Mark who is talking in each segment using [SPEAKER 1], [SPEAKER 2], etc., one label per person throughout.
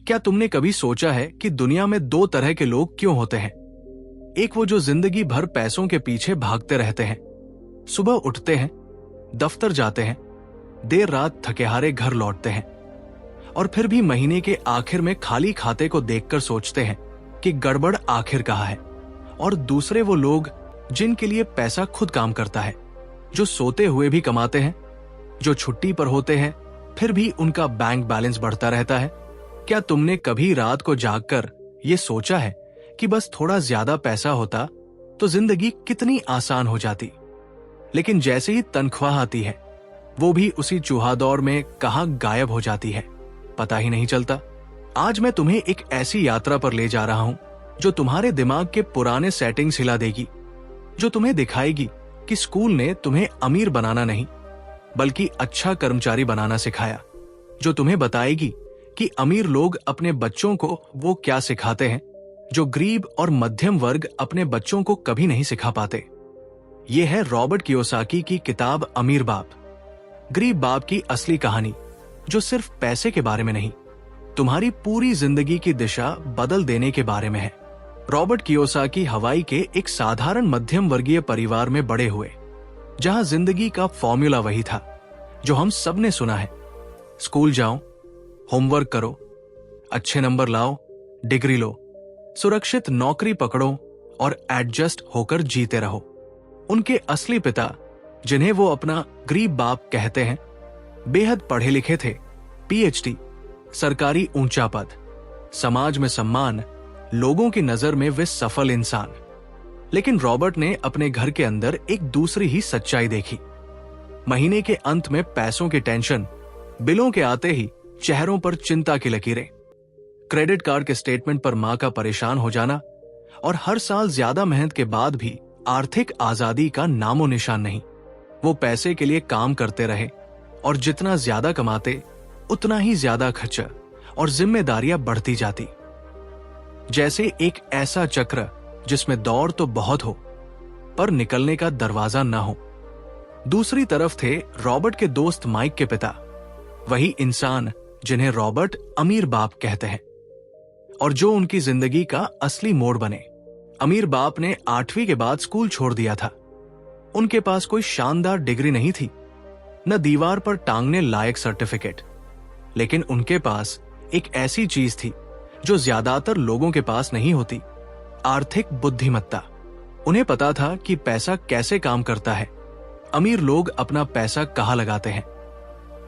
[SPEAKER 1] क्या तुमने कभी सोचा है कि दुनिया में दो तरह के लोग क्यों होते हैं? एक वो जो जिंदगी भर पैसों के पीछे भागते रहते हैं, सुबह उठते हैं, दफ्तर जाते हैं, देर रात थके हारे घर लौटते हैं और फिर भी महीने के आखिर में खाली खाते को देखकर सोचते हैं कि गड़बड़ आखिर कहाँ है। और दूसरे वो लोग जिनके लिए पैसा खुद काम करता है, जो सोते हुए भी कमाते हैं, जो छुट्टी पर होते हैं फिर भी उनका बैंक बैलेंस बढ़ता रहता है। क्या तुमने कभी रात को जागकर ये सोचा है कि बस थोड़ा ज्यादा पैसा होता तो जिंदगी कितनी आसान हो जाती? लेकिन जैसे ही तनख्वाह आती है, वो भी उसी चूहादौर में कहां गायब हो जाती है, पता ही नहीं चलता। आज मैं तुम्हें एक ऐसी यात्रा पर ले जा रहा हूं जो तुम्हारे दिमाग के पुराने सेटिंग्स हिला देगी, जो तुम्हें दिखाएगी कि स्कूल ने तुम्हें अमीर बनाना नहीं बल्कि अच्छा कर्मचारी बनाना सिखाया, जो तुम्हें बताएगी कि अमीर लोग अपने बच्चों को वो क्या सिखाते हैं जो गरीब और मध्यम वर्ग अपने बच्चों को कभी नहीं सिखा पाते। यह है रॉबर्ट कियोसाकी की किताब अमीर बाप, गरीब बाप की असली कहानी, जो सिर्फ पैसे के बारे में नहीं, तुम्हारी पूरी जिंदगी की दिशा बदल देने के बारे में है। रॉबर्ट कियोसाकी हवाई के एक साधारण मध्यम वर्गीय परिवार में बड़े हुए, जहां जिंदगी का फॉर्मूला वही था जो हम सब ने सुना है। स्कूल जाओ, होमवर्क करो, अच्छे नंबर लाओ, डिग्री लो, सुरक्षित नौकरी पकड़ो और एडजस्ट होकर जीते रहो। उनके असली पिता, जिन्हें वो अपना गरीब बाप कहते हैं, बेहद पढ़े लिखे थे, पीएचडी, सरकारी ऊंचा पद, समाज में सम्मान, लोगों की नजर में वे सफल इंसान। लेकिन रॉबर्ट ने अपने घर के अंदर एक दूसरी ही सच्चाई देखी। महीने के अंत में पैसों की टेंशन, बिलों के आते ही चेहरों पर चिंता की लकीरें, क्रेडिट कार्ड के स्टेटमेंट पर मां का परेशान हो जाना और हर साल ज्यादा मेहनत के बाद भी आर्थिक आजादी का नामो निशान नहीं। वो पैसे के लिए काम करते रहे और जितना ज्यादा कमाते उतना ही ज्यादा खर्च और जिम्मेदारियां बढ़ती जाती, जैसे एक ऐसा चक्र जिसमें दौड़ तो बहुत हो पर निकलने का दरवाजा ना हो। दूसरी तरफ थे रॉबर्ट के दोस्त माइक के पिता, वही इंसान जिन्हें रॉबर्ट अमीर बाप कहते हैं और जो उनकी जिंदगी का असली मोड़ बने। अमीर बाप ने 8वीं के बाद स्कूल छोड़ दिया था। उनके पास कोई शानदार डिग्री नहीं थी, न दीवार पर टांगने लायक सर्टिफिकेट, लेकिन उनके पास एक ऐसी चीज थी जो ज्यादातर लोगों के पास नहीं होती, आर्थिक बुद्धिमत्ता। उन्हें पता था कि पैसा कैसे काम करता है, अमीर लोग अपना पैसा कहां लगाते हैं,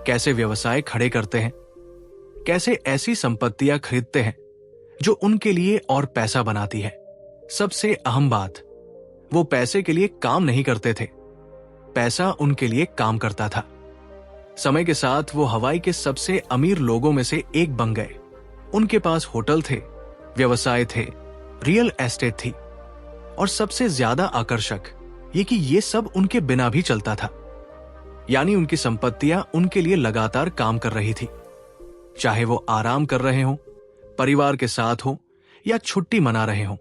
[SPEAKER 1] कैसे व्यवसाय खड़े करते हैं, कैसे ऐसी संपत्तियां खरीदते हैं जो उनके लिए और पैसा बनाती है। सबसे अहम बात, वो पैसे के लिए काम नहीं करते थे, पैसा उनके लिए काम करता था। समय के साथ वो हवाई के सबसे अमीर लोगों में से एक बन गए। उनके पास होटल थे, व्यवसाय थे, रियल एस्टेट थी और सबसे ज्यादा आकर्षक ये कि ये सब उनके बिना भी चलता था। यानी उनकी संपत्तियां उनके लिए लगातार काम कर रही थी, चाहे वो आराम कर रहे हों, परिवार के साथ हो या छुट्टी मना रहे हों।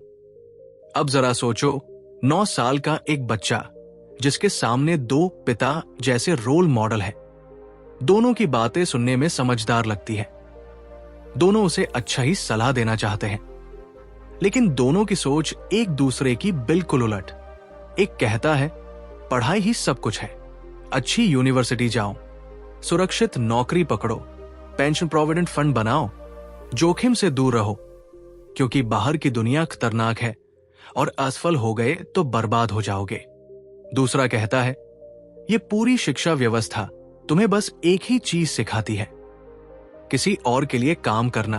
[SPEAKER 1] अब जरा सोचो, 9 साल का एक बच्चा जिसके सामने 2 पिता जैसे रोल मॉडल है। दोनों की बातें सुनने में समझदार लगती है, दोनों उसे अच्छा ही सलाह देना चाहते हैं, लेकिन दोनों की सोच एक दूसरे की बिल्कुल उलट। एक कहता है पढ़ाई ही सब कुछ है, अच्छी यूनिवर्सिटी जाओ, सुरक्षित नौकरी पकड़ो, पेंशन प्रोविडेंट फंड बनाओ, जोखिम से दूर रहो क्योंकि बाहर की दुनिया खतरनाक है और असफल हो गए तो बर्बाद हो जाओगे। दूसरा कहता है ये पूरी शिक्षा व्यवस्था तुम्हें बस एक ही चीज सिखाती है, किसी और के लिए काम करना,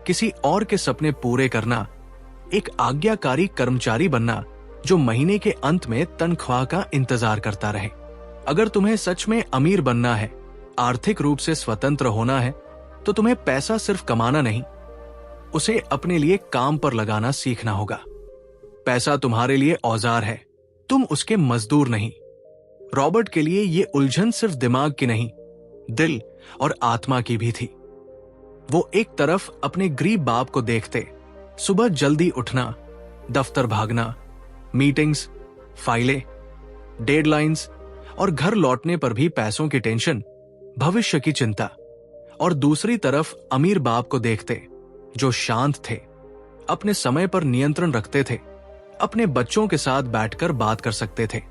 [SPEAKER 1] किसी और के सपने पूरे करना, एक आज्ञाकारी कर्मचारी बनना जो महीने के अंत में तनख्वाह का इंतजार करता रहे। अगर तुम्हें सच में अमीर बनना है, आर्थिक रूप से स्वतंत्र होना है, तो तुम्हें पैसा सिर्फ कमाना नहीं, उसे अपने लिए काम पर लगाना सीखना होगा। पैसा तुम्हारे लिए औजार है, तुम उसके मजदूर नहीं। रॉबर्ट के लिए ये उलझन सिर्फ दिमाग की नहीं, दिल और आत्मा की भी थी। वो एक तरफ अपने गरीब बाप को देखते, सुबह जल्दी उठना, दफ्तर भागना, मीटिंग्स, फाइलें, डेडलाइंस और घर लौटने पर भी पैसों की टेंशन, भविष्य की चिंता, और दूसरी तरफ अमीर बाप को देखते जो शांत थे, अपने समय पर नियंत्रण रखते थे, अपने बच्चों के साथ बैठकर बात कर सकते थे,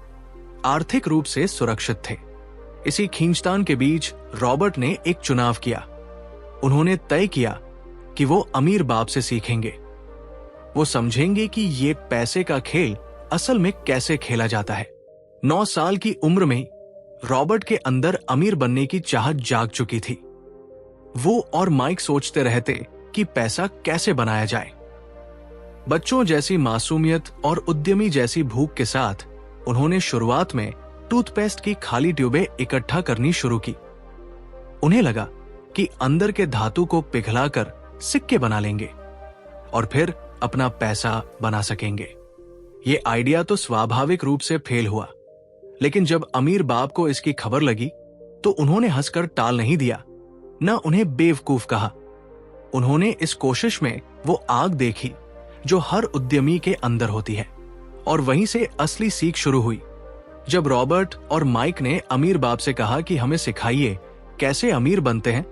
[SPEAKER 1] आर्थिक रूप से सुरक्षित थे। इसी खींचतान के बीच रॉबर्ट ने एक चुनाव किया। उन्होंने तय किया कि वो अमीर बाप से सीखेंगे। वो समझेंगे कि ये पैसे का खेल असल में कैसे खेला जाता है। 9 साल की उम्र में रॉबर्ट के अंदर अमीर बनने की चाहत जाग चुकी थी। वो और माइक सोचते रहते कि पैसा कैसे बनाया जाए। बच्चों जैसी मासूमियत और उद्यमी जैसी भूख के साथ उन्होंने शुरुआत में टूथपेस्ट की खाली ट्यूबें इकट्ठा करनी शुरू की। उन्हें लगा कि अंदर के धातु को पिघलाकर सिक्के बना लेंगे और फिर अपना पैसा बना सकेंगे। ये आइडिया तो स्वाभाविक रूप से फेल हुआ, लेकिन जब अमीर बाप को इसकी खबर लगी तो उन्होंने हंसकर टाल नहीं दिया, न उन्हें बेवकूफ कहा। उन्होंने इस कोशिश में वो आग देखी जो हर उद्यमी के अंदर होती है, और वहीं से असली सीख शुरू हुई। जब रॉबर्ट और माइक ने अमीर बाप से कहा कि हमें सिखाइए कैसे अमीर बनते हैं,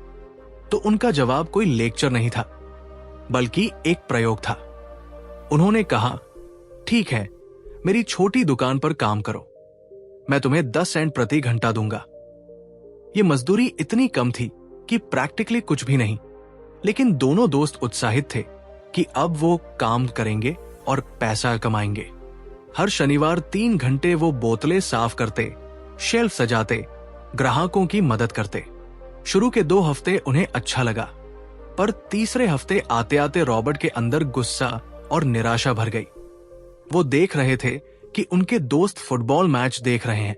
[SPEAKER 1] तो उनका जवाब कोई लेक्चर नहीं था, बल्कि एक प्रयोग था। उन्होंने कहा, ठीक है, मेरी छोटी दुकान पर काम करो, मैं तुम्हें 10 सेंट प्रति घंटा दूंगा। ये मजदूरी इतनी कम थी कि प्रैक्टिकली कुछ भी नहीं, लेकिन दोनों दोस्त उत्साहित थे कि अब वो काम करेंगे और पैसा कमाएंगे। हर शनिवार 3 घंटे वो बोतलें साफ करते, शेल्फ सजाते, ग्राहकों की मदद करते। शुरू के 2 हफ्ते उन्हें अच्छा लगा, पर तीसरे हफ्ते आते आते रॉबर्ट के अंदर गुस्सा और निराशा भर गई। वो देख रहे थे कि उनके दोस्त फुटबॉल मैच देख रहे हैं,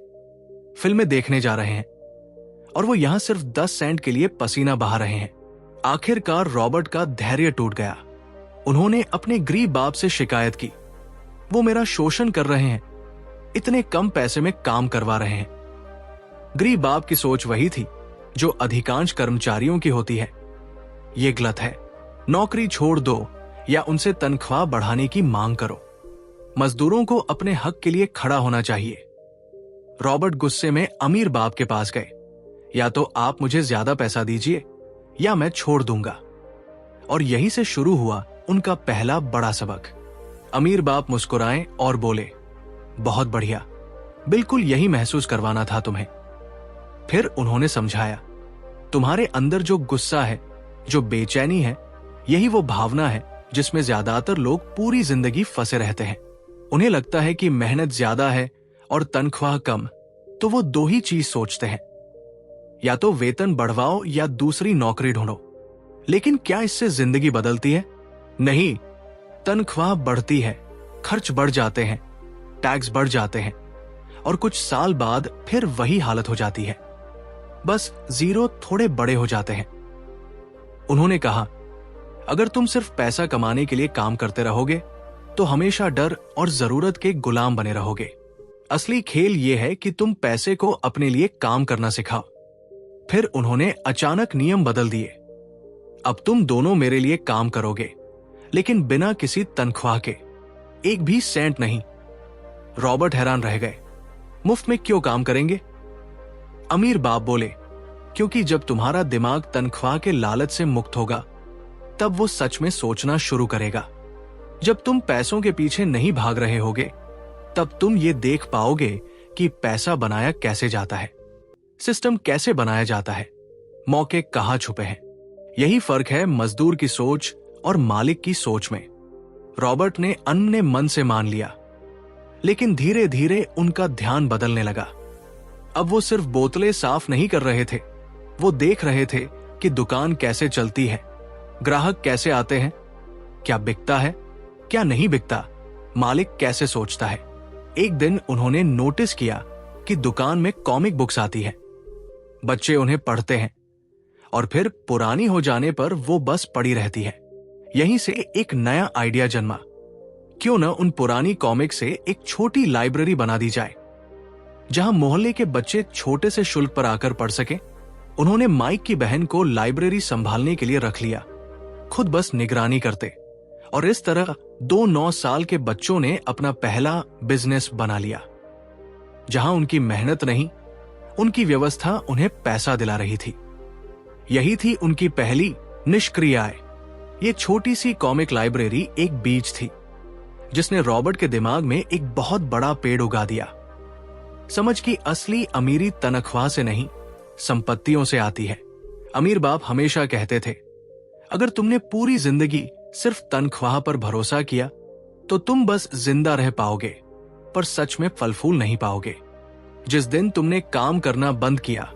[SPEAKER 1] फिल्में देखने जा रहे हैं, और वो यहां सिर्फ 10 सेंट के लिए पसीना बहा रहे हैं। आखिरकार रॉबर्ट का धैर्य टूट गया। उन्होंने अपने गरीब बाप से शिकायत की, वो मेरा शोषण कर रहे हैं, इतने कम पैसे में काम करवा रहे हैं। गरीब बाप की सोच वही थी जो अधिकांश कर्मचारियों की होती है। ये गलत है, नौकरी छोड़ दो या उनसे तनख्वाह बढ़ाने की मांग करो। मजदूरों को अपने हक के लिए खड़ा होना चाहिए। रॉबर्ट गुस्से में अमीर बाप के पास गए, या तो आप मुझे ज्यादा पैसा दीजिए या मैं छोड़ दूंगा। और यहीं से शुरू हुआ उनका पहला बड़ा सबक। अमीर बाप मुस्कुराए और बोले, बहुत बढ़िया, बिल्कुल यही महसूस करवाना था तुम्हें। फिर उन्होंने समझाया, तुम्हारे अंदर जो गुस्सा है, जो बेचैनी है, यही वो भावना है जिसमें ज्यादातर लोग पूरी जिंदगी फंसे रहते हैं। उन्हें लगता है कि मेहनत ज्यादा है और तनख्वाह कम, तो वो 2 ही चीज सोचते हैं, या तो वेतन बढ़वाओ या दूसरी नौकरी ढूंढो। लेकिन क्या इससे जिंदगी बदलती है? नहीं, तनख्वाह बढ़ती है, खर्च बढ़ जाते हैं, टैक्स बढ़ जाते हैं, और कुछ साल बाद फिर वही हालत हो जाती है, बस जीरो थोड़े बड़े हो जाते हैं। उन्होंने कहा, अगर तुम सिर्फ पैसा कमाने के लिए काम करते रहोगे तो हमेशा डर और जरूरत के गुलाम बने रहोगे। असली खेल यह है कि तुम पैसे को अपने लिए काम करना सिखाओ। फिर उन्होंने अचानक नियम बदल दिए। अब तुम दोनों मेरे लिए काम करोगे, लेकिन बिना किसी तनख्वाह के, 1 भी सेंट नहीं। रॉबर्ट हैरान रह गए, मुफ्त में क्यों काम करेंगे? अमीर बाप बोले, क्योंकि जब तुम्हारा दिमाग तनख्वाह के लालच से मुक्त होगा, तब वो सच में सोचना शुरू करेगा। जब तुम पैसों के पीछे नहीं भाग रहे होगे, तब तुम ये देख पाओगे कि पैसा बनाया कैसे जाता है, सिस्टम कैसे बनाया जाता है, मौके कहां छुपे हैं। यही फर्क है मजदूर की सोच और मालिक की सोच में। रॉबर्ट ने अन्य मन से मान लिया, लेकिन धीरे धीरे उनका ध्यान बदलने लगा। अब वो सिर्फ बोतलें साफ नहीं कर रहे थे, वो देख रहे थे कि दुकान कैसे चलती है, ग्राहक कैसे आते हैं, क्या बिकता है, क्या नहीं बिकता, मालिक कैसे सोचता है। एक दिन उन्होंने नोटिस किया कि दुकान में कॉमिक बुक्स आती है, बच्चे उन्हें पढ़ते हैं, और फिर पुरानी हो जाने पर वो बस पड़ी रहती है। यहीं से एक नया आइडिया जन्मा, क्यों न उन पुरानी कॉमिक से एक छोटी लाइब्रेरी बना दी जाए, जहां मोहल्ले के बच्चे छोटे से शुल्क पर आकर पढ़ सके। उन्होंने माइक की बहन को लाइब्रेरी संभालने के लिए रख लिया, खुद बस निगरानी करते, और इस तरह 2 9 साल के बच्चों ने अपना पहला बिजनेस बना लिया, जहां उनकी मेहनत नहीं, उनकी व्यवस्था उन्हें पैसा दिला रही थी। यही थी उनकी पहली निष्क्रिय आय, ये छोटी सी कॉमिक लाइब्रेरी एक बीज थी जिसने रॉबर्ट के दिमाग में एक बहुत बड़ा पेड़ उगा दिया। समझ की असली अमीरी तनख्वाह से नहीं, संपत्तियों से आती है। अमीर बाप हमेशा कहते थे, अगर तुमने पूरी जिंदगी सिर्फ तनख्वाह पर भरोसा किया तो तुम बस जिंदा रह पाओगे, पर सच में फल फूल नहीं पाओगे। जिस दिन तुमने काम करना बंद किया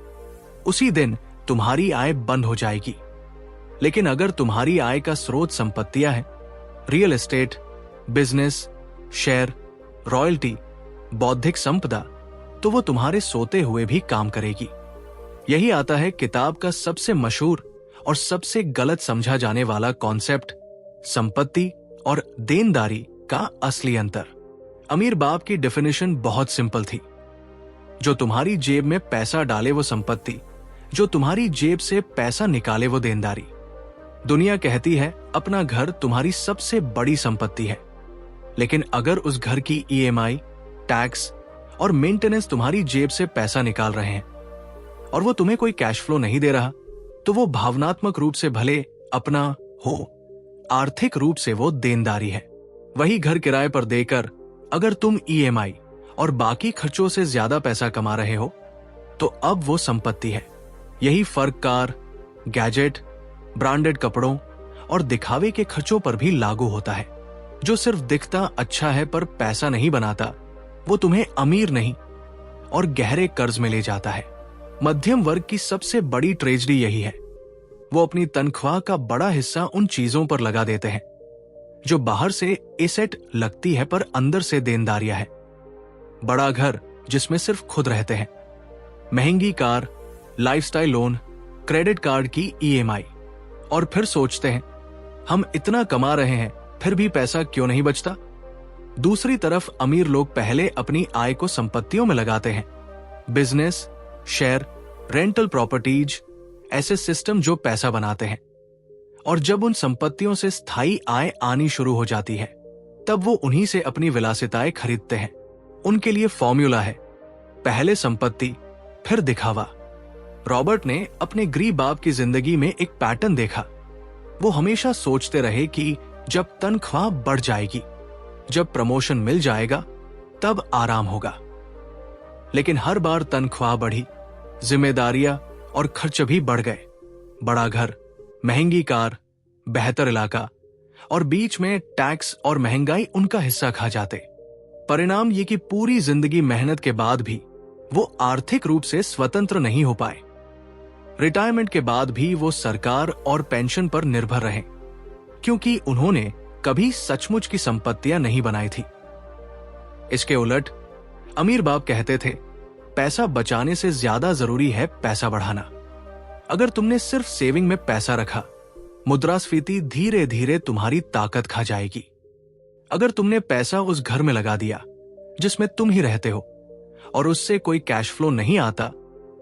[SPEAKER 1] उसी दिन तुम्हारी आय बंद हो जाएगी। लेकिन अगर तुम्हारी आय का स्रोत संपत्तियां हैं, real estate, business, share, royalty, बौद्धिक संपदा, तो वो तुम्हारे सोते हुए भी काम करेगी। यही आता है किताब का सबसे मशहूर और सबसे गलत समझा जाने वाला कॉन्सेप्ट, संपत्ति और देनदारी का असली अंतर। अमीर बाप की डेफिनेशन बहुत सिंपल थी, जो तुम्हारी जेब में पैसा डाले वो संपत्ति, जो तुम्हारी जेब से पैसा निकाले वो देनदारी। दुनिया कहती है अपना घर तुम्हारी सबसे बड़ी संपत्ति है, लेकिन अगर उस घर की ईएमआई, टैक्स और मेंटेनेंस तुम्हारी जेब से पैसा निकाल रहे हैं और वो तुम्हें कोई कैश फ्लो नहीं दे रहा, तो वो भावनात्मक रूप से भले अपना हो, आर्थिक रूप से वो देनदारी है। वही घर किराए पर देकर अगर तुम ईएमआई और बाकी खर्चों से ज्यादा पैसा कमा रहे हो तो अब वो संपत्ति है। यही फर्क कार, गैजेट, ब्रांडेड कपड़ों और दिखावे के खर्चों पर भी लागू होता है। जो सिर्फ दिखता अच्छा है पर पैसा नहीं बनाता, वो तुम्हें अमीर नहीं और गहरे कर्ज में ले जाता है। मध्यम वर्ग की सबसे बड़ी ट्रेजेडी यही है, वो अपनी तनख्वाह का बड़ा हिस्सा उन चीजों पर लगा देते हैं जो बाहर से एसेट लगती है पर अंदर से देनदारियां है। बड़ा घर जिसमें सिर्फ खुद रहते हैं, महंगी car, lifestyle loan, credit card की ईएमआई, और फिर सोचते हैं हम इतना कमा रहे हैं फिर भी पैसा क्यों नहीं बचता। दूसरी तरफ अमीर लोग पहले अपनी आय को संपत्तियों में लगाते हैं, बिजनेस, शेयर, रेंटल प्रॉपर्टीज, ऐसे सिस्टम जो पैसा बनाते हैं। और जब उन संपत्तियों से स्थायी आय आनी शुरू हो जाती है तब वो उन्हीं से अपनी विलासिताएं खरीदते हैं। उनके लिए फॉर्मूला है, पहले संपत्ति फिर दिखावा। रॉबर्ट ने अपने गरीब बाप की जिंदगी में एक पैटर्न देखा। वो हमेशा सोचते रहे कि जब तनख्वाह बढ़ जाएगी, जब प्रमोशन मिल जाएगा, तब आराम होगा। लेकिन हर बार तनख्वाह बढ़ी, जिम्मेदारियां और खर्च भी बढ़ गए। बड़ा घर, महंगी कार, बेहतर इलाका और बीच में टैक्स और महंगाई उनका हिस्सा खा जाते। परिणाम ये कि पूरी जिंदगी मेहनत के बाद भी वो आर्थिक रूप से स्वतंत्र नहीं हो पाए। रिटायरमेंट के बाद भी वो सरकार और पेंशन पर निर्भर रहे, क्योंकि उन्होंने कभी सचमुच की संपत्तियां नहीं बनाई थी। इसके उलट अमीर बाप कहते थे, पैसा बचाने से ज्यादा जरूरी है पैसा बढ़ाना। अगर तुमने सिर्फ सेविंग में पैसा रखा, मुद्रास्फीति धीरे धीरे तुम्हारी ताकत खा जाएगी। अगर तुमने पैसा उस घर में लगा दिया जिसमें तुम ही रहते हो और उससे कोई कैश फ्लो नहीं आता,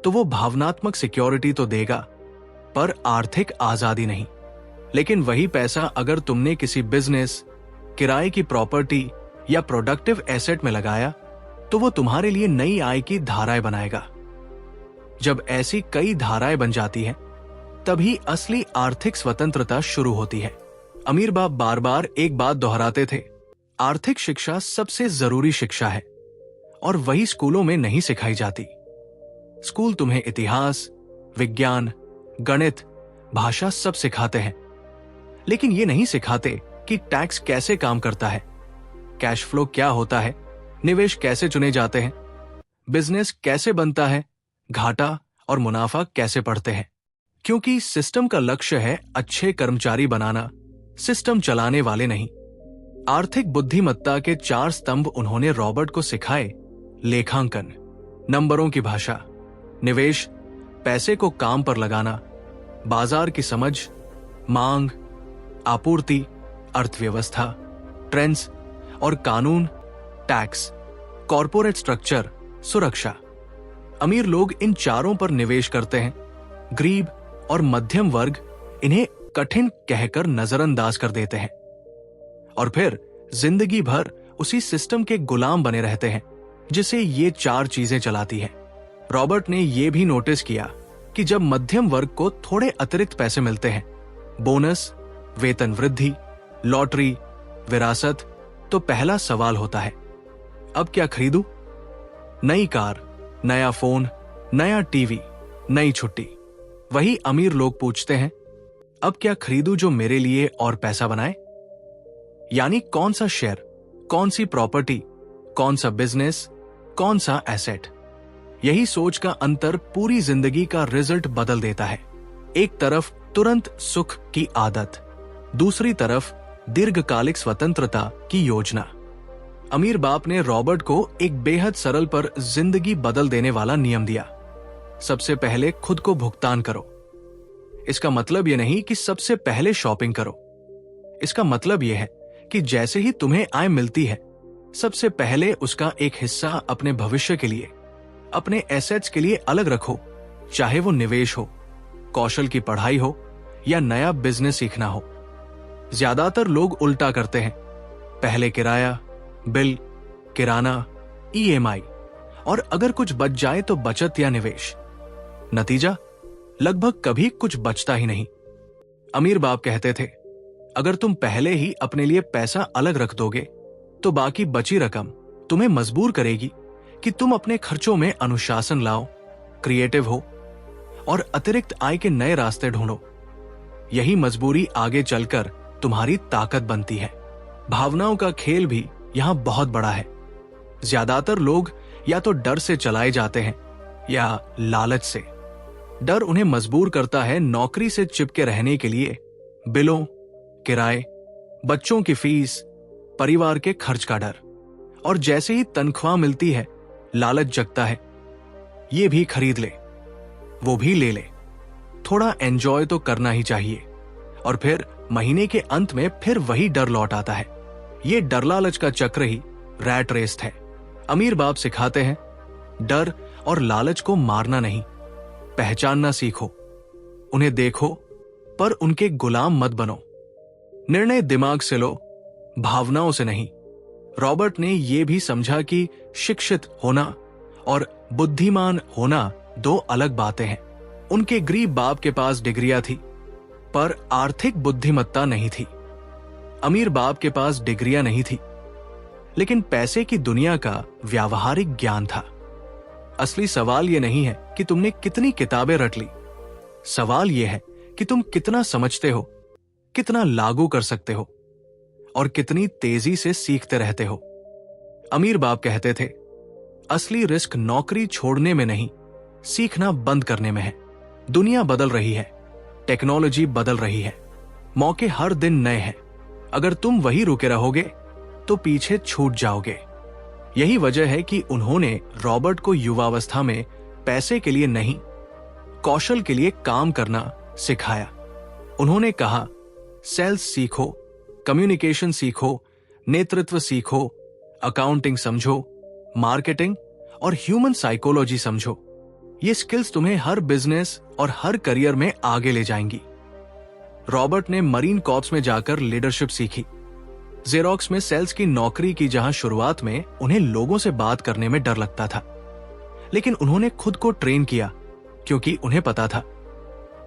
[SPEAKER 1] तो वो भावनात्मक सिक्योरिटी तो देगा पर आर्थिक आजादी नहीं। लेकिन वही पैसा अगर तुमने किसी बिजनेस, किराए की प्रॉपर्टी या प्रोडक्टिव एसेट में लगाया, तो वो तुम्हारे लिए नई आय की धाराएं बनाएगा। जब ऐसी कई धाराएं बन जाती हैं, तभी असली आर्थिक स्वतंत्रता शुरू होती है। अमीर बाप बार बार एक बात दोहराते थे, आर्थिक शिक्षा सबसे जरूरी शिक्षा है और वही स्कूलों में नहीं सिखाई जाती। स्कूल तुम्हें इतिहास, विज्ञान, गणित, भाषा सब सिखाते हैं, लेकिन ये नहीं सिखाते कि टैक्स कैसे काम करता है, कैश फ्लो क्या होता है, निवेश कैसे चुने जाते हैं, बिजनेस कैसे बनता है, घाटा और मुनाफा कैसे पढ़ते हैं। क्योंकि सिस्टम का लक्ष्य है अच्छे कर्मचारी बनाना, सिस्टम चलाने वाले नहीं। आर्थिक बुद्धिमत्ता के 4 स्तंभ उन्होंने रॉबर्ट को सिखाए, लेखांकन, नंबरों की भाषा, निवेश, पैसे को काम पर लगाना, बाजार की समझ, मांग, आपूर्ति, अर्थव्यवस्था, ट्रेंड्स और कानून, टैक्स, कॉर्पोरेट स्ट्रक्चर, सुरक्षा। अमीर लोग इन चारों पर निवेश करते हैं, गरीब और मध्यम वर्ग इन्हें कठिन कहकर नजरअंदाज कर देते हैं और फिर जिंदगी भर उसी सिस्टम के गुलाम बने रहते हैं जिसे ये 4 चीजें चलाती हैं। रॉबर्ट ने यह भी नोटिस किया कि जब मध्यम वर्ग को थोड़े अतिरिक्त पैसे मिलते हैं, बोनस, वेतन वृद्धि, लॉटरी, विरासत, तो पहला सवाल होता है, अब क्या खरीदूं? नई कार, नया फोन, नया टीवी, नई छुट्टी। वही अमीर लोग पूछते हैं, अब क्या खरीदूं जो मेरे लिए और पैसा बनाए? यानी कौन सा शेयर, कौन सी प्रॉपर्टी, कौन सा बिजनेस, कौन सा एसेट। यही सोच का अंतर पूरी जिंदगी का रिजल्ट बदल देता है। एक तरफ तुरंत सुख की आदत, दूसरी तरफ दीर्घकालिक स्वतंत्रता की योजना। अमीर बाप ने रॉबर्ट को एक बेहद सरल पर जिंदगी बदल देने वाला नियम दिया। सबसे पहले खुद को भुगतान करो। इसका मतलब यह नहीं कि सबसे पहले शॉपिंग करो। इसका मतलब यह है कि जैसे ही तुम्हें आय मिलती है, सबसे पहले उसका एक हिस्सा अपने भविष्य के लिए, अपने एसेट्स के लिए अलग रखो, चाहे वो निवेश हो, कौशल की पढ़ाई हो या नया बिजनेस सीखना हो। ज्यादातर लोग उल्टा करते हैं, पहले किराया, बिल, किराना, ईएमआई, और अगर कुछ बच जाए तो बचत या निवेश। नतीजा, लगभग कभी कुछ बचता ही नहीं। अमीर बाप कहते थे, अगर तुम पहले ही अपने लिए पैसा अलग रख दोगे तो बाकी बची रकम तुम्हें मजबूर करेगी कि तुम अपने खर्चों में अनुशासन लाओ, क्रिएटिव हो और अतिरिक्त आय के नए रास्ते ढूंढो। यही मजबूरी आगे चलकर तुम्हारी ताकत बनती है। भावनाओं का खेल भी यहां बहुत बड़ा है। ज्यादातर लोग या तो डर से चलाए जाते हैं या लालच से। डर उन्हें मजबूर करता है नौकरी से चिपके रहने के लिए, बिलों, किराए, बच्चों की फीस, परिवार के खर्च का डर। और जैसे ही तनख्वाह मिलती है, लालच जगता है, ये भी खरीद ले, वो भी ले ले, थोड़ा एंजॉय तो करना ही चाहिए। और फिर महीने के अंत में फिर वही डर लौट आता है। ये डर लालच का चक्र ही रैट रेस है। अमीर बाप सिखाते हैं, डर और लालच को मारना नहीं, पहचानना सीखो। उन्हें देखो पर उनके गुलाम मत बनो। निर्णय दिमाग से लो, भावनाओं से नहीं। रॉबर्ट ने यह भी समझा कि शिक्षित होना और बुद्धिमान होना दो अलग बातें हैं। उनके गरीब बाप के पास डिग्रियां थी पर आर्थिक बुद्धिमत्ता नहीं थी। अमीर बाप के पास डिग्रियां नहीं थी लेकिन पैसे की दुनिया का व्यावहारिक ज्ञान था। असली सवाल यह नहीं है कि तुमने कितनी किताबें रट ली, सवाल यह है कि तुम कितना समझते हो, कितना लागू कर सकते हो और कितनी तेजी से सीखते रहते हो। अमीर बाप कहते थे, असली रिस्क नौकरी छोड़ने में नहीं, सीखना बंद करने में है। दुनिया बदल रही है, टेक्नोलॉजी बदल रही है, मौके हर दिन नए हैं। अगर तुम वही रुके रहोगे तो पीछे छूट जाओगे। यही वजह है कि उन्होंने रॉबर्ट को युवावस्था में पैसे के लिए नहीं, कौशल के लिए काम करना सिखाया। उन्होंने कहा, सेल्स सीखो, कम्युनिकेशन सीखो, नेतृत्व सीखो, अकाउंटिंग समझो, मार्केटिंग और ह्यूमन साइकोलॉजी समझो। ये स्किल्स तुम्हें हर बिजनेस और हर करियर में आगे ले जाएंगी। रॉबर्ट ने मरीन कॉर्प्स में जाकर लीडरशिप सीखी। जेरोक्स में सेल्स की नौकरी की, जहां शुरुआत में उन्हें लोगों से बात करने में डर लगता था, लेकिन उन्होंने खुद को ट्रेन किया क्योंकि उन्हें पता था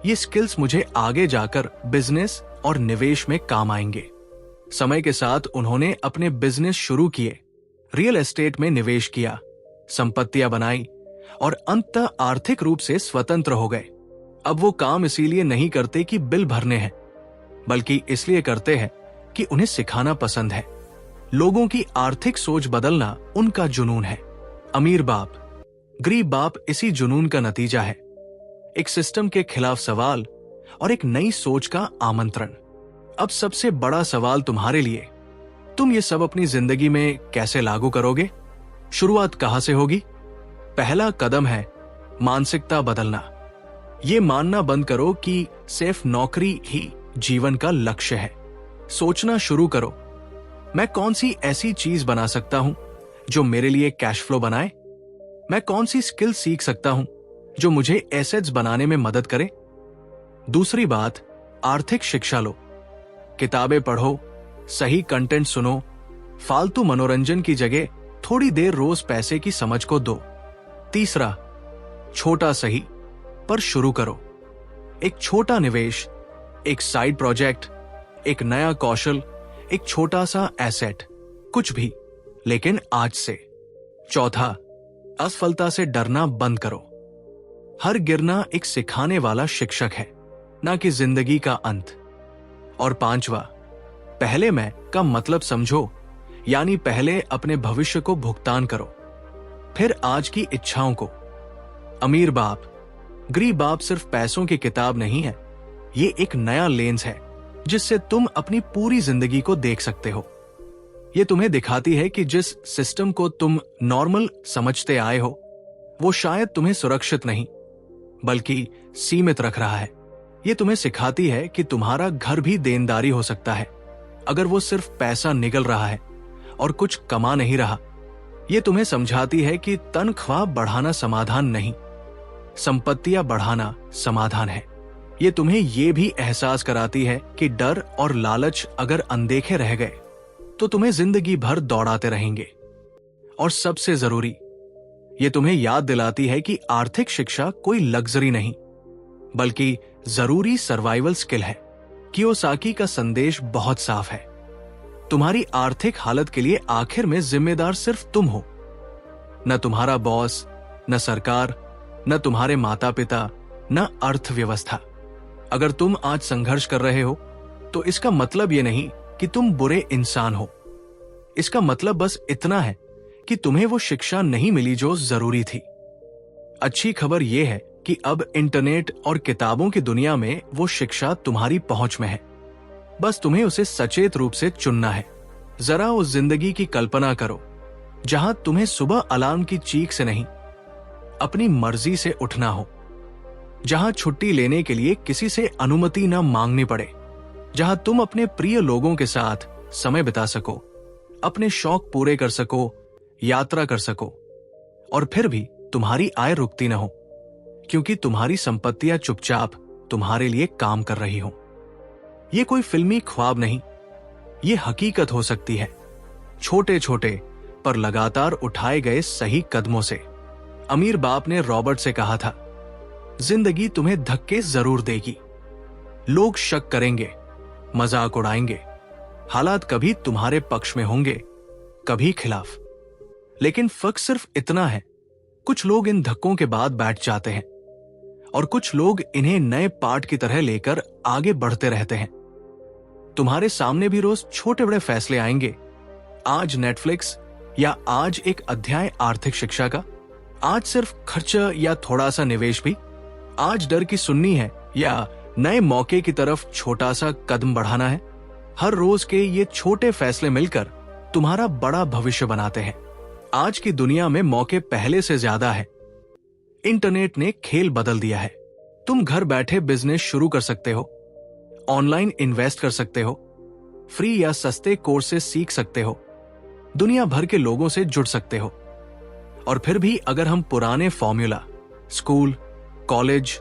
[SPEAKER 1] ये स्किल्स मुझे आगे जाकर बिजनेस और निवेश में काम आएंगे। समय के साथ उन्होंने अपने बिजनेस शुरू किए, रियल एस्टेट में निवेश किया, संपत्तियां बनाई और अंततः आर्थिक रूप से स्वतंत्र हो गए। अब वो काम इसीलिए नहीं करते कि बिल भरने हैं, बल्कि इसलिए करते हैं कि उन्हें सिखाना पसंद है। लोगों की आर्थिक सोच बदलना उनका जुनून है। अमीर बाप, गरीब बाप इसी जुनून का नतीजा है। एक सिस्टम के खिलाफ सवाल और एक नई सोच का आमंत्रण। अब सबसे बड़ा सवाल तुम्हारे लिए, तुम ये सब अपनी जिंदगी में कैसे लागू करोगे? शुरुआत कहां से होगी? पहला कदम है मानसिकता बदलना। ये मानना बंद करो कि सिर्फ नौकरी ही जीवन का लक्ष्य है। सोचना शुरू करो, मैं कौन सी ऐसी चीज बना सकता हूं जो मेरे लिए कैश फ्लो बनाए? मैं कौन सी स्किल सीख सकता हूं जो मुझे एसेट्स बनाने में मदद करे? दूसरी बात, आर्थिक शिक्षा लो, किताबें पढ़ो, सही कंटेंट सुनो, फालतू मनोरंजन की जगह थोड़ी देर रोज पैसे की समझ को दो। तीसरा, छोटा सही पर शुरू करो। एक छोटा निवेश, एक साइड प्रोजेक्ट, एक नया कौशल, एक छोटा सा एसेट, कुछ भी, लेकिन आज से। चौथा, असफलता से डरना बंद करो। हर गिरना एक सिखाने वाला शिक्षक है, ना कि जिंदगी का अंत। और पांचवा, पहले मैं का मतलब समझो, यानी पहले अपने भविष्य को भुगतान करो, फिर आज की इच्छाओं को। अमीर बाप, गरीब बाप सिर्फ पैसों की किताब नहीं है, ये एक नया लेंस है जिससे तुम अपनी पूरी जिंदगी को देख सकते हो। ये तुम्हें दिखाती है कि जिस सिस्टम को तुम नॉर्मल समझते आए हो, वो शायद तुम्हें सुरक्षित नहीं बल्कि सीमित रख रहा है। ये तुम्हें सिखाती है कि तुम्हारा घर भी देनदारी हो सकता है अगर वो सिर्फ पैसा निगल रहा है और कुछ कमा नहीं रहा। ये तुम्हें समझाती है कि तनख्वाह बढ़ाना समाधान नहीं, संपत्तियां बढ़ाना समाधान है। ये तुम्हें ये भी एहसास कराती है कि डर और लालच अगर अनदेखे रह गए तो तुम्हें जिंदगी भर दौड़ाते रहेंगे। और सबसे जरूरी, ये तुम्हें याद दिलाती है कि आर्थिक शिक्षा कोई लग्जरी नहीं बल्कि जरूरी सर्वाइवल स्किल है। कियोसाकी का संदेश बहुत साफ है, तुम्हारी आर्थिक हालत के लिए आखिर में जिम्मेदार सिर्फ तुम हो, न तुम्हारा बॉस, न सरकार, न तुम्हारे माता पिता, न अर्थव्यवस्था। अगर तुम आज संघर्ष कर रहे हो तो इसका मतलब ये नहीं कि तुम बुरे इंसान हो। इसका मतलब बस इतना है कि तुम्हें वो शिक्षा नहीं मिली जो जरूरी थी। अच्छी खबर यह है कि अब इंटरनेट और किताबों की दुनिया में वो शिक्षा तुम्हारी पहुंच में है, बस तुम्हें उसे सचेत रूप से चुनना है। जरा उस जिंदगी की कल्पना करो जहां तुम्हें सुबह अलार्म की चीख से नहीं, अपनी मर्जी से उठना हो, जहां छुट्टी लेने के लिए किसी से अनुमति न मांगनी पड़े, जहां तुम अपने प्रिय लोगों के साथ समय बिता सको, अपने शौक पूरे कर सको, यात्रा कर सको, और फिर भी तुम्हारी आय रुकती न हो क्योंकि तुम्हारी संपत्तियां चुपचाप तुम्हारे लिए काम कर रही हो। ये कोई फिल्मी ख्वाब नहीं, ये हकीकत हो सकती है, छोटे छोटे पर लगातार उठाए गए सही कदमों से। अमीर बाप ने रॉबर्ट से कहा था, जिंदगी तुम्हें धक्के जरूर देगी, लोग शक करेंगे, मजाक उड़ाएंगे, हालात कभी तुम्हारे पक्ष में होंगे, कभी खिलाफ, लेकिन फर्क सिर्फ इतना है, कुछ लोग इन धक्कों के बाद बैठ जाते हैं और कुछ लोग इन्हें नए पाठ की तरह लेकर आगे बढ़ते रहते हैं। तुम्हारे सामने भी रोज छोटे बड़े फैसले आएंगे, आज नेटफ्लिक्स या आज एक अध्याय आर्थिक शिक्षा का, आज सिर्फ खर्च या थोड़ा सा निवेश भी, आज डर की सुननी है या नए मौके की तरफ छोटा सा कदम बढ़ाना है। हर रोज के ये छोटे फैसले मिलकर तुम्हारा बड़ा भविष्य बनाते हैं। आज की दुनिया में मौके पहले से ज्यादा है। इंटरनेट ने खेल बदल दिया है। तुम घर बैठे बिजनेस शुरू कर सकते हो, ऑनलाइन इन्वेस्ट कर सकते हो, फ्री या सस्ते कोर्स से सीख सकते हो, दुनिया भर के लोगों से जुड़ सकते हो। और फिर भी अगर हम पुराने फॉर्मूला, स्कूल, कॉलेज,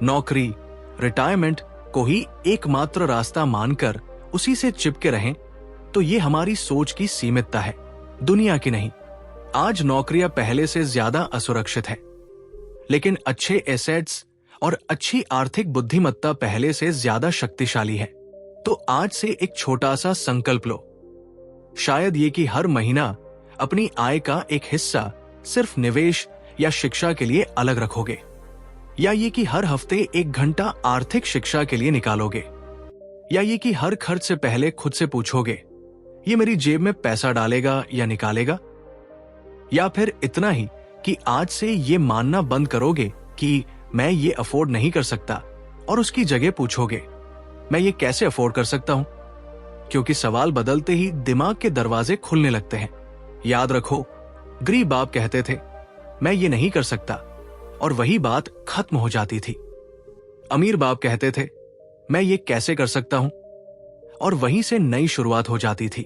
[SPEAKER 1] नौकरी, रिटायरमेंट को ही एकमात्र रास्ता मानकर उसी से चिपके रहें, तो ये हमारी सोच की सीमितता है, दुनिया की नहीं। आज नौकरियां पहले से ज्यादा असुरक्षित है, लेकिन अच्छे एसेट्स और अच्छी आर्थिक बुद्धिमत्ता पहले से ज्यादा शक्तिशाली है। तो आज से एक छोटा सा संकल्प लो, शायद ये कि हर महीना अपनी आय का एक हिस्सा सिर्फ निवेश या शिक्षा के लिए अलग रखोगे, या ये कि हर हफ्ते 1 घंटा आर्थिक शिक्षा के लिए निकालोगे, या ये कि हर खर्च से पहले खुद से पूछोगे, ये मेरी जेब में पैसा डालेगा या निकालेगा, या फिर इतना ही कि आज से ये मानना बंद करोगे कि मैं ये अफोर्ड नहीं कर सकता और उसकी जगह पूछोगे, मैं ये कैसे अफोर्ड कर सकता हूं? क्योंकि सवाल बदलते ही दिमाग के दरवाजे खुलने लगते हैं। याद रखो, गरीब बाप कहते थे, मैं ये नहीं कर सकता, और वही बात खत्म हो जाती थी। अमीर बाप कहते थे, मैं ये कैसे कर सकता हूं, और वहीं से नई शुरुआत हो जाती थी।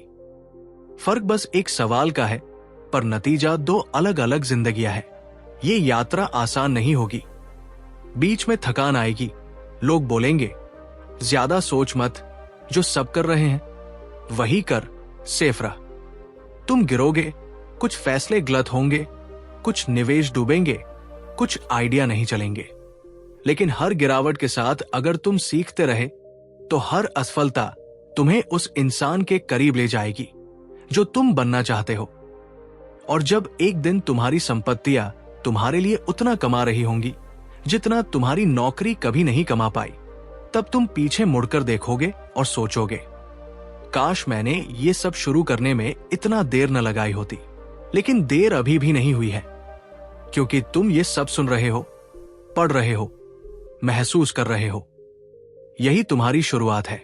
[SPEAKER 1] फर्क बस एक सवाल का है, पर नतीजा 2 अलग अलग जिंदगियां हैं। ये यात्रा आसान नहीं होगी, बीच में थकान आएगी, लोग बोलेंगे, ज्यादा सोच मत, जो सब कर रहे हैं वही कर, सेफ रह। तुम गिरोगे, कुछ फैसले गलत होंगे, कुछ निवेश डूबेंगे, कुछ आइडिया नहीं चलेंगे, लेकिन हर गिरावट के साथ अगर तुम सीखते रहे तो हर असफलता तुम्हें उस इंसान के करीब ले जाएगी जो तुम बनना चाहते हो। और जब एक दिन तुम्हारी संपत्तियां तुम्हारे लिए उतना कमा रही होंगी जितना तुम्हारी नौकरी कभी नहीं कमा पाई, तब तुम पीछे मुड़कर देखोगे और सोचोगे, काश मैंने ये सब शुरू करने में इतना देर न लगाई होती। लेकिन देर अभी भी नहीं हुई है, क्योंकि तुम ये सब सुन रहे हो, पढ़ रहे हो, महसूस कर रहे हो। यही तुम्हारी शुरुआत है।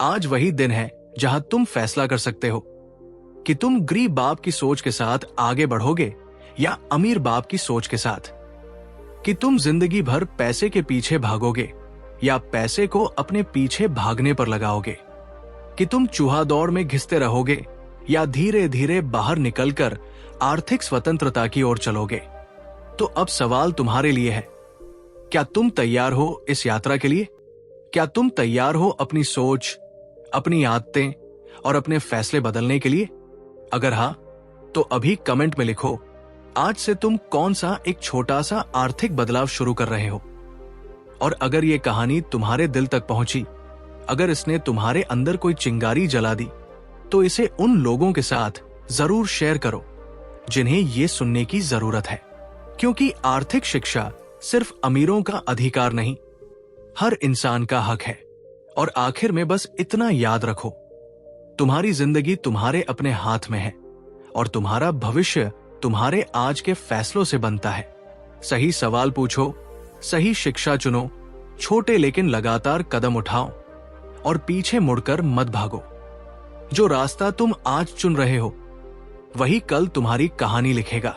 [SPEAKER 1] आज वही दिन है जहां तुम फैसला कर सकते हो कि तुम गरीब बाप की सोच के साथ आगे बढ़ोगे या अमीर बाप की सोच के साथ, कि तुम जिंदगी भर पैसे के पीछे भागोगे या पैसे को अपने पीछे भागने पर लगाओगे, कि तुम चूहा दौड़ में घिसते रहोगे या धीरे धीरे बाहर निकलकर आर्थिक स्वतंत्रता की ओर चलोगे। तो अब सवाल तुम्हारे लिए है, क्या तुम तैयार हो इस यात्रा के लिए? क्या तुम तैयार हो अपनी सोच, अपनी आदतें और अपने फैसले बदलने के लिए? अगर हां, तो अभी कमेंट में लिखो, आज से तुम कौन सा एक छोटा सा आर्थिक बदलाव शुरू कर रहे हो। और अगर ये कहानी तुम्हारे दिल तक पहुंची, अगर इसने तुम्हारे अंदर कोई चिंगारी जला दी, तो इसे उन लोगों के साथ जरूर शेयर करो जिन्हें ये सुनने की जरूरत है। क्योंकि आर्थिक शिक्षा सिर्फ अमीरों का अधिकार नहीं, हर इंसान का हक है। और आखिर में बस इतना याद रखो, तुम्हारी जिंदगी तुम्हारे अपने हाथ में है और तुम्हारा भविष्य तुम्हारे आज के फैसलों से बनता है। सही सवाल पूछो, सही शिक्षा चुनो, छोटे लेकिन लगातार कदम उठाओ और पीछे मुड़कर मत भागो। जो रास्ता तुम आज चुन रहे हो, वही कल तुम्हारी कहानी लिखेगा।